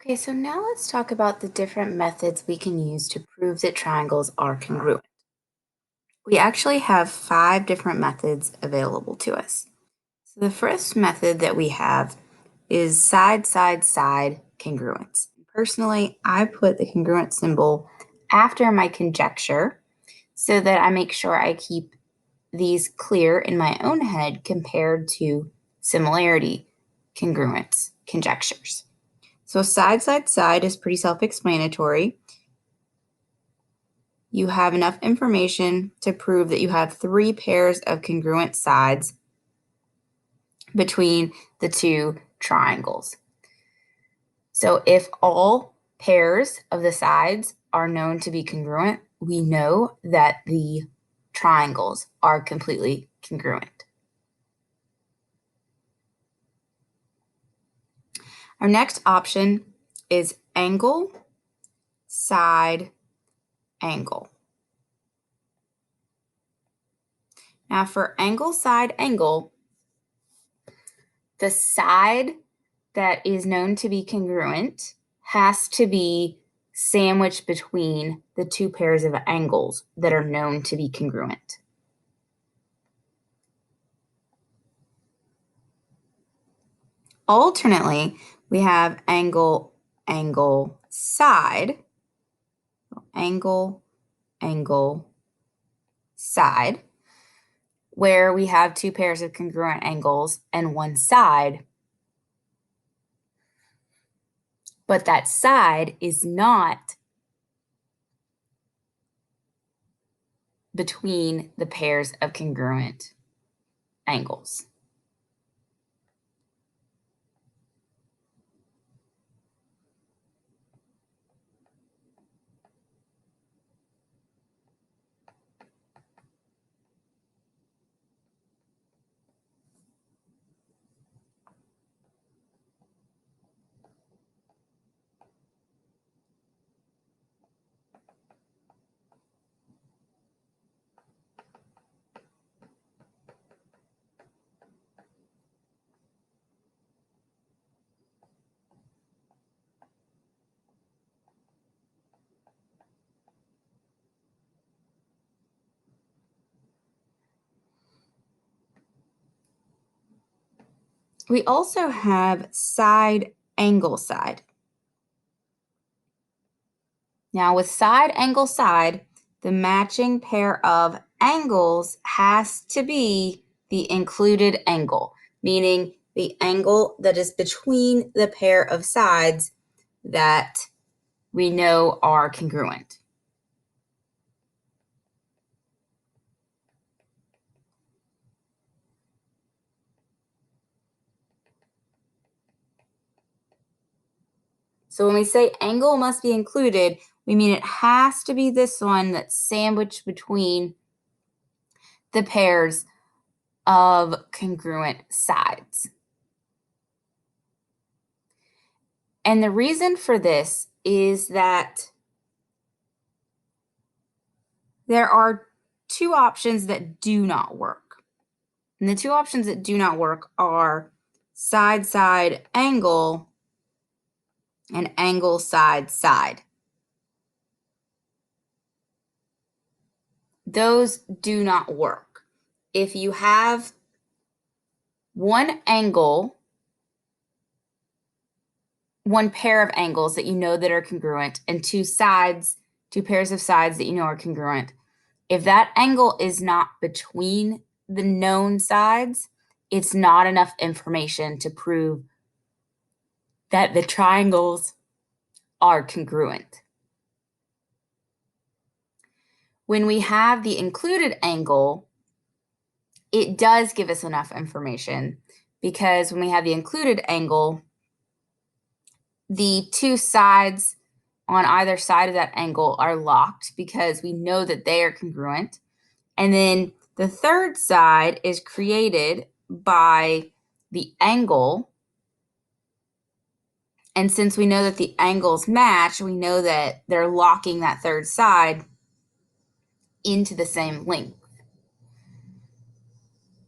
Okay, so now let's talk about the different methods we can use to prove that triangles are congruent. We actually have 5 different methods available to us. So the first method that we have is side-side-side congruence. Personally, I put the congruent symbol after my conjecture so that I make sure I keep these clear in my own head compared to similarity congruence conjectures. So side is pretty self-explanatory. You have enough information to prove that you have 3 pairs of congruent sides between the 2 triangles. So if all pairs of the sides are known to be congruent, we know that the triangles are completely congruent. Our next option is angle, side, angle. Now for angle, side, angle, the side that is known to be congruent has to be sandwiched between the 2 pairs of angles that are known to be congruent. Alternately, we have angle, angle, side, angle, angle, side, where we have 2 pairs of congruent angles and one side, but that side is not between the pairs of congruent angles. We also have side, angle, side. Now with side, angle, side, the matching pair of angles has to be the included angle, meaning the angle that is between the pair of sides that we know are congruent. So when we say angle must be included, we mean it has to be this one that's sandwiched between the pairs of congruent sides. And the reason for this is that there are 2 options that do not work. And the 2 options that do not work are side-side angle and angle side-side. Those do not work. If you have one angle, one pair of angles that you know that are congruent, and 2 sides, 2 pairs of sides that you know are congruent, if that angle is not between the known sides, it's not enough information to prove that the triangles are congruent. When we have the included angle, it does give us enough information because when we have the included angle, the 2 sides on either side of that angle are locked because we know that they are congruent. And then the third side is created by the angle. And since we know that the angles match, we know that they're locking that third side into the same length.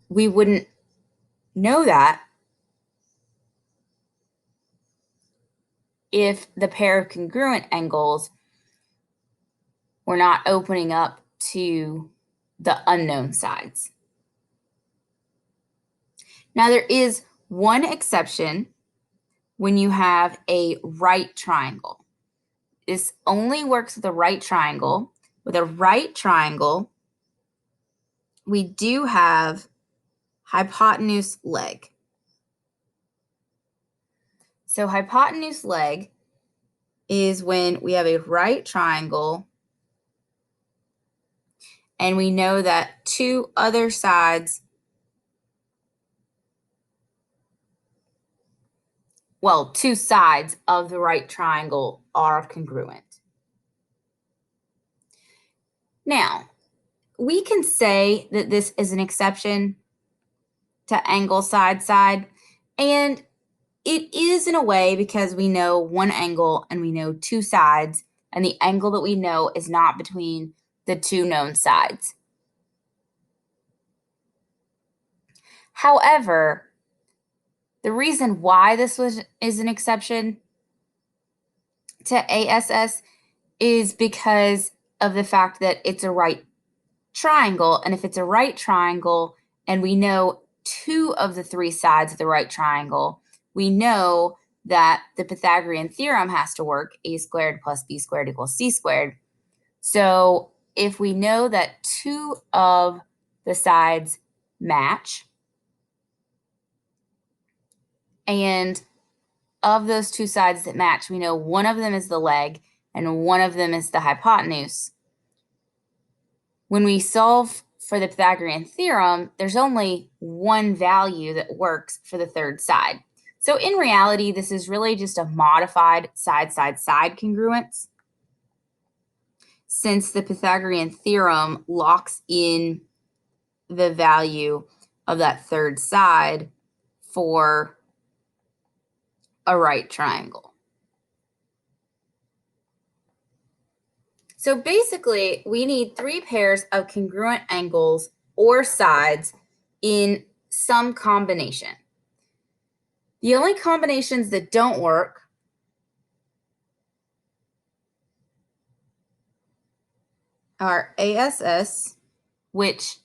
We wouldn't know that if the pair of congruent angles were not opening up to the unknown sides. Now, there is one exception when you have a right triangle. This only works with a right triangle. With a right triangle, we do have hypotenuse leg. So hypotenuse leg is when we have a right triangle and we know that two other sides, well, two sides of the right triangle are congruent. Now, we can say that this is an exception to angle side side, and it is in a way because we know one angle and we know two sides, and the angle that we know is not between the two known sides. However, the reason why this is an exception to ASS is because of the fact that it's a right triangle, and if it's a right triangle and we know two of the three sides of the right triangle, we know that the Pythagorean theorem has to work, a squared plus b squared equals c squared. So if we know that two of the sides match, and of those two sides that match, we know one of them is the leg and one of them is the hypotenuse. When we solve for the Pythagorean theorem, there's only one value that works for the third side. So in reality, this is really just a modified side-side-side congruence, since the Pythagorean theorem locks in the value of that third side for a right triangle. So basically, we need three pairs of congruent angles or sides in some combination. The only combinations that don't work are ASS, which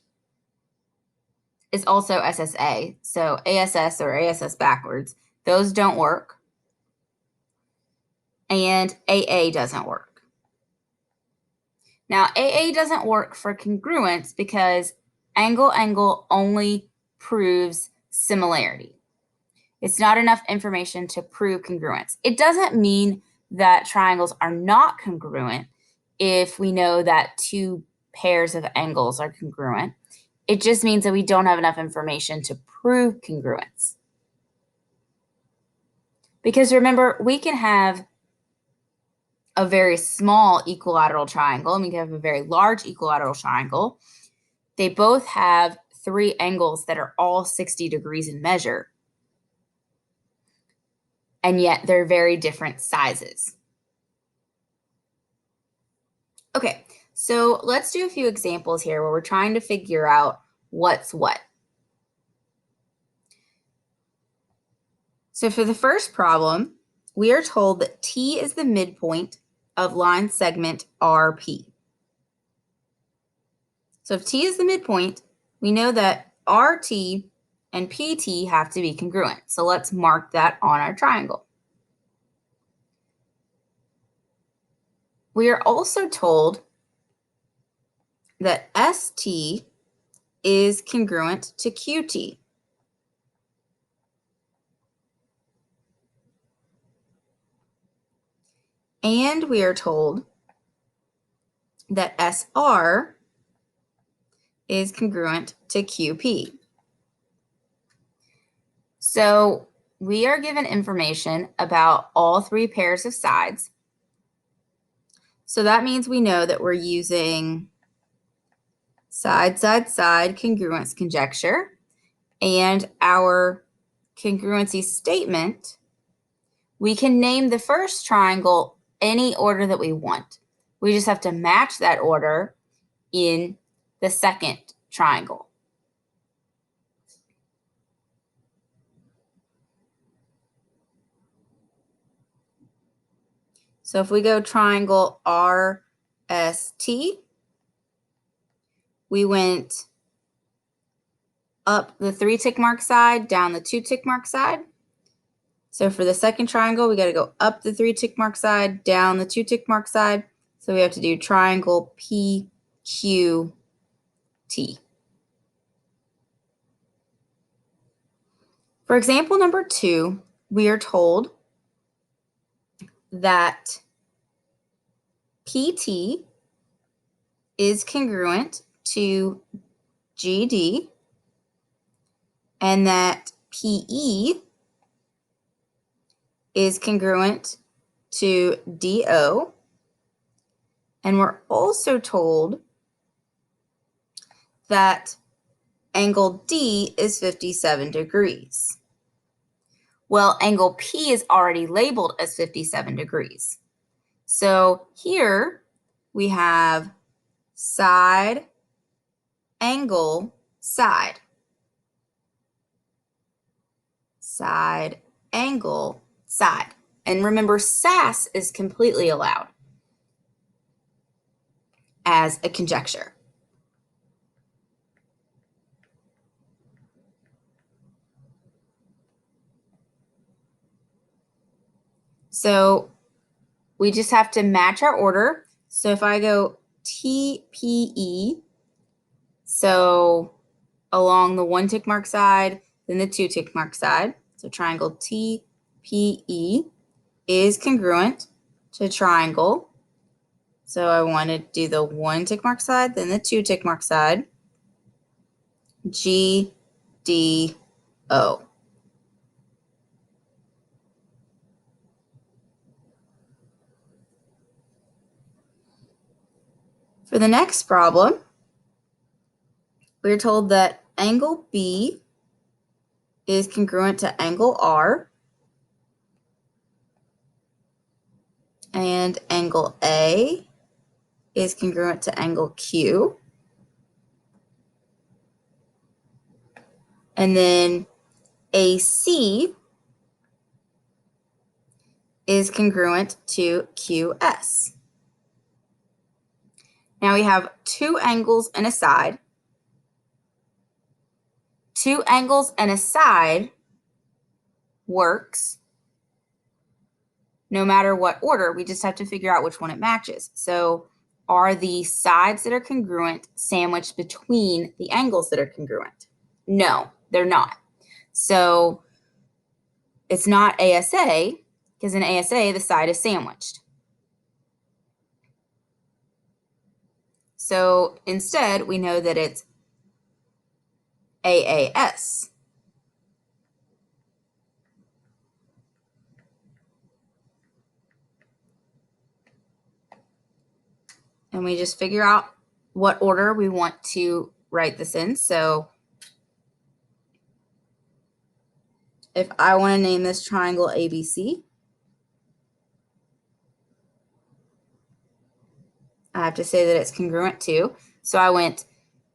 is also SSA. So ASS or ASS backwards, those don't work. And AA doesn't work. Now, AA doesn't work for congruence because angle only proves similarity. It's not enough information to prove congruence. It doesn't mean that triangles are not congruent if we know that two pairs of angles are congruent. It just means that we don't have enough information to prove congruence. Because remember, we can have a very small equilateral triangle, and we can have a very large equilateral triangle. They both have three angles that are all 60 degrees in measure, and yet they're very different sizes. Okay, so let's do a few examples here where we're trying to figure out what's what. So for the first problem, we are told that T is the midpoint of line segment RP. So if T is the midpoint, we know that RT and PT have to be congruent. So let's mark that on our triangle. We are also told that ST is congruent to QT. And we are told that SR is congruent to QP. So we are given information about all three pairs of sides. So that means we know that we're using side-side-side congruence conjecture, and our congruency statement, we can name the first triangle any order that we want. We just have to match that order in the second triangle. So if we go triangle RST, we went up the 3 tick mark side, down the 2 tick mark side. So for the second triangle, we got to go up the 3 tick mark side, down the 2 tick mark side. So we have to do triangle PQT. For example number 2, we are told that PT is congruent to GD and that PE is congruent to DO. And we're also told that angle D is 57 degrees. Well, angle P is already labeled as 57 degrees. So here we have side, angle, side. Side, angle, side. And remember, SAS is completely allowed as a conjecture. So we just have to match our order. So if I go TPE, so along the 1 tick mark side, then the 2 tick mark side. So triangle TPE is congruent to triangle. So I want to do the 1 tick mark side, then the 2 tick mark side. GDO. For the next problem, we're told that angle B is congruent to angle R, and angle A is congruent to angle Q. And then AC is congruent to QS. Now we have 2 angles and a side. 2 angles and a side works no matter what order. We just have to figure out which one it matches. So are the sides that are congruent sandwiched between the angles that are congruent? No, they're not. So it's not ASA, because in ASA, the side is sandwiched. So instead, we know that it's AAS. And we just figure out what order we want to write this in. So if I want to name this triangle ABC, I have to say that it's congruent to. So I went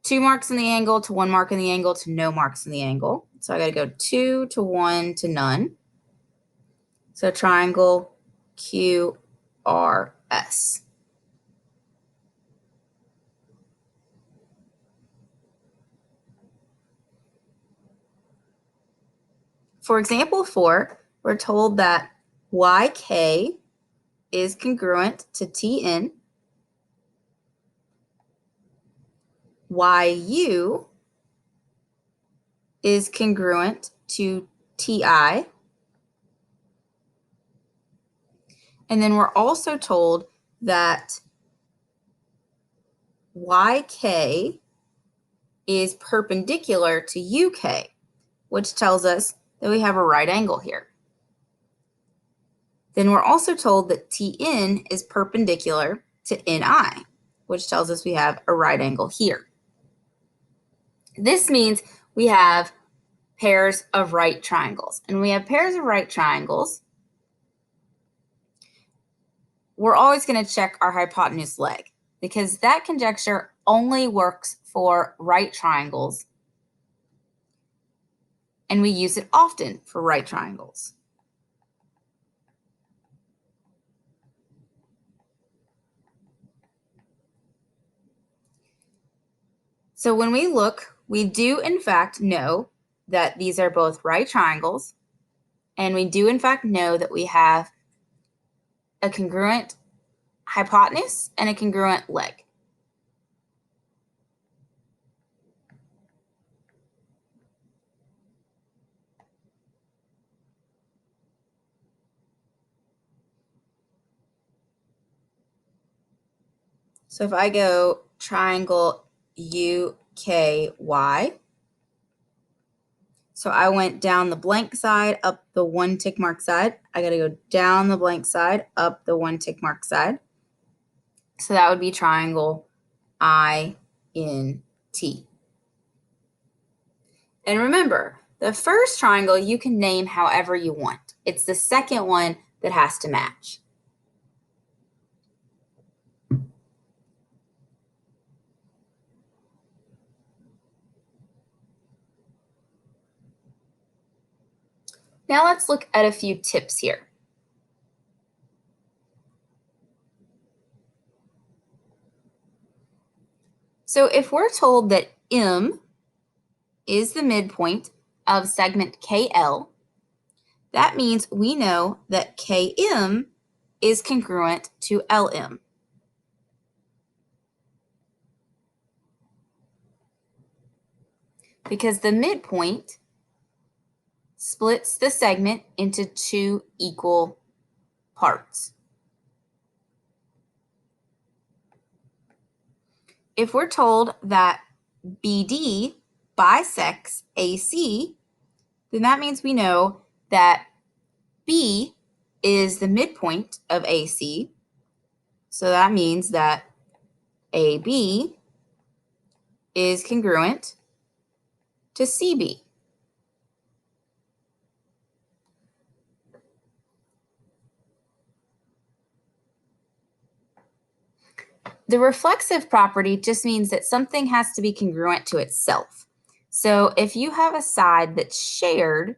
2 marks in the angle to 1 mark in the angle to no marks in the angle. So I got to go 2 to 1 to none. So triangle QRS. For example 4, we're told that YK is congruent to TN, YU is congruent to TI, and then we're also told that YK is perpendicular to UK, which tells us that we have a right angle here. Then we're also told that TN is perpendicular to NI, which tells us we have a right angle here. This means we have pairs of right triangles. And when we have pairs of right triangles, we're always going to check our hypotenuse leg, because that conjecture only works for right triangles, and we use it often for right triangles. So when we look, we do in fact know that these are both right triangles, and we do in fact know that we have a congruent hypotenuse and a congruent leg. So if I go triangle UKY, so I went down the blank side, up the one tick mark side. I got to go down the blank side, up the one tick mark side. So that would be triangle INT. And remember, the first triangle you can name however you want. It's the second one that has to match. Now let's look at a few tips here. So if we're told that M is the midpoint of segment KL, that means we know that KM is congruent to LM. Because the midpoint splits the segment into two equal parts. If we're told that BD bisects AC, then that means we know that B is the midpoint of AC. So that means that AB is congruent to CB. The reflexive property just means that something has to be congruent to itself. So if you have a side that's shared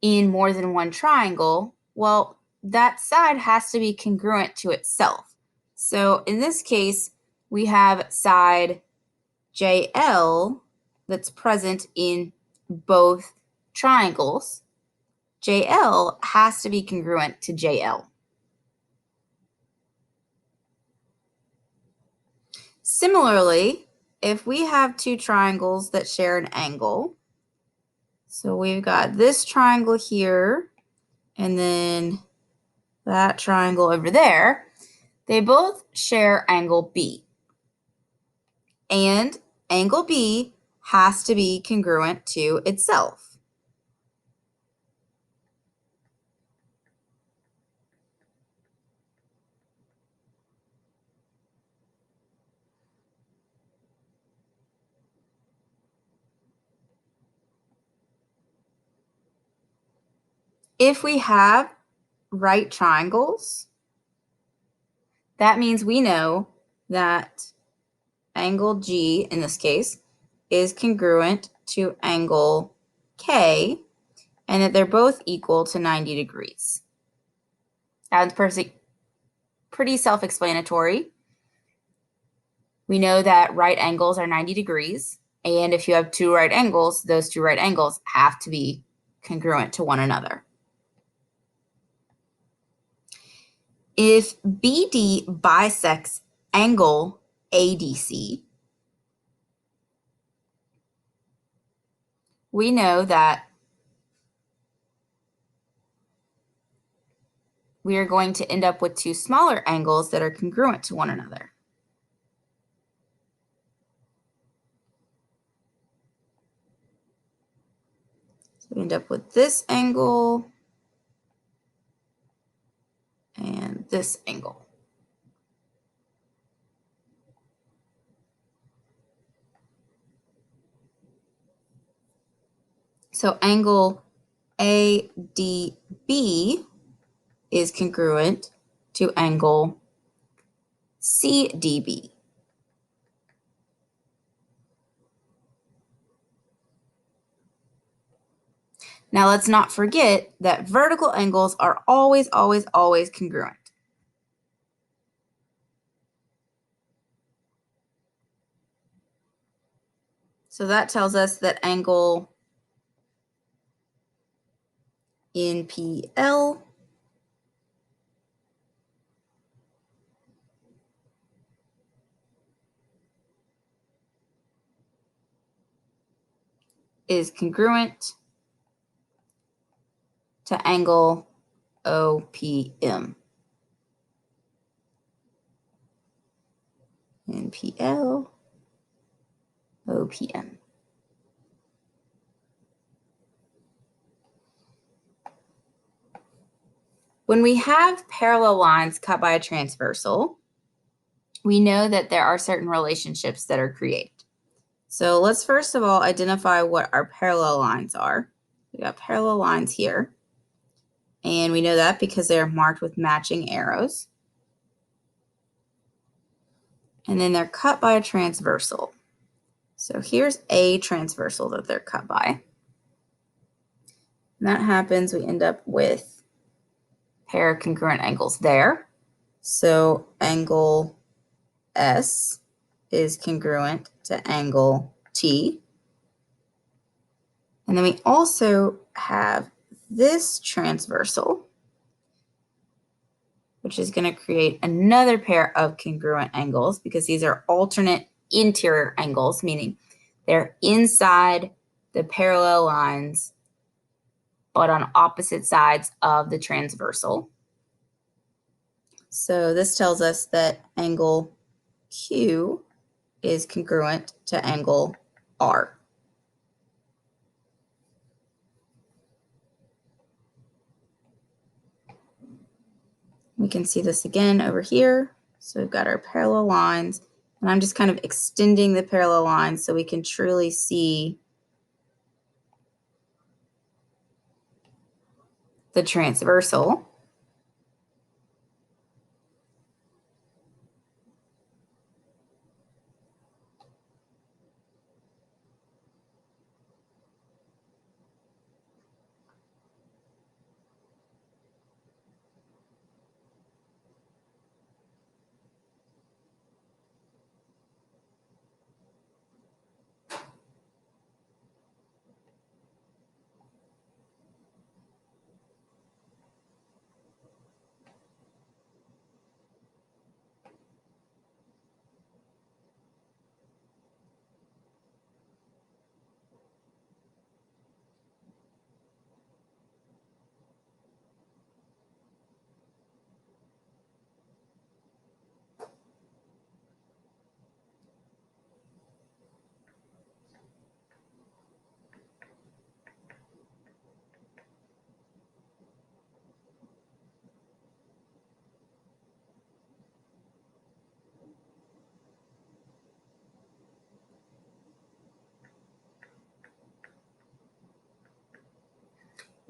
in more than one triangle, well, that side has to be congruent to itself. So in this case, we have side JL that's present in both triangles. JL has to be congruent to JL. Similarly, if we have two triangles that share an angle, so we've got this triangle here and then that triangle over there, they both share angle B. And angle B has to be congruent to itself. If we have right triangles, that means we know that angle G, in this case, is congruent to angle K, and that they're both equal to 90 degrees. That's pretty self-explanatory. We know that right angles are 90 degrees, and if you have two right angles, those two right angles have to be congruent to one another. If BD bisects angle ADC, we know that we are going to end up with two smaller angles that are congruent to one another. So we end up with this angle and this angle. So angle ADB is congruent to angle CDB. Now let's not forget that vertical angles are always, always, always congruent. So that tells us that angle in PL is congruent to angle OPM. In PL, OPM. When we have parallel lines cut by a transversal, we know that there are certain relationships that are created. So let's first of all identify what our parallel lines are. We got parallel lines here, and we know that because they are marked with matching arrows. And then they're cut by a transversal. So here's a transversal that they're cut by. And that happens, we end up with a pair of congruent angles there. So angle S is congruent to angle T. And then we also have this transversal, which is going to create another pair of congruent angles because these are alternate interior angles, meaning they're inside the parallel lines, but on opposite sides of the transversal. So this tells us that angle Q is congruent to angle R. We can see this again over here. So we've got our parallel lines, and I'm just kind of extending the parallel lines so we can truly see the transversal.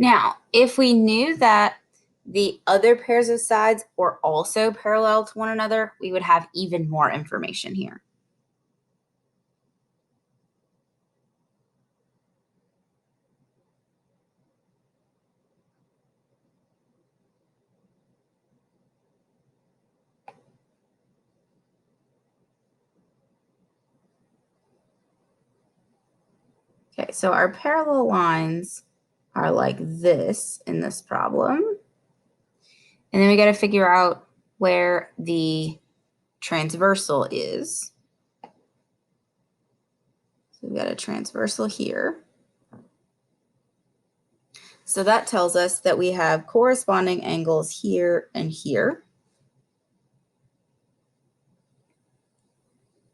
Now, if we knew that the other pairs of sides were also parallel to one another, we would have even more information here. Okay, so our parallel lines are like this in this problem. And then we got to figure out where the transversal is. So we've got a transversal here. So that tells us that we have corresponding angles here and here.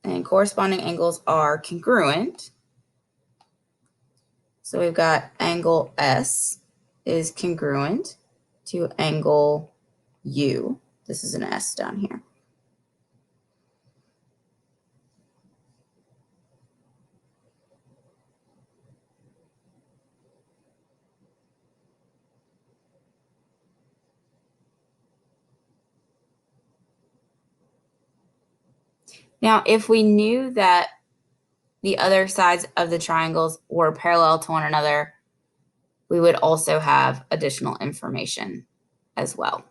And corresponding angles are congruent. So we've got angle S is congruent to angle U. This is an S down here. Now, if we knew that the other sides of the triangles were parallel to one another, we would also have additional information as well.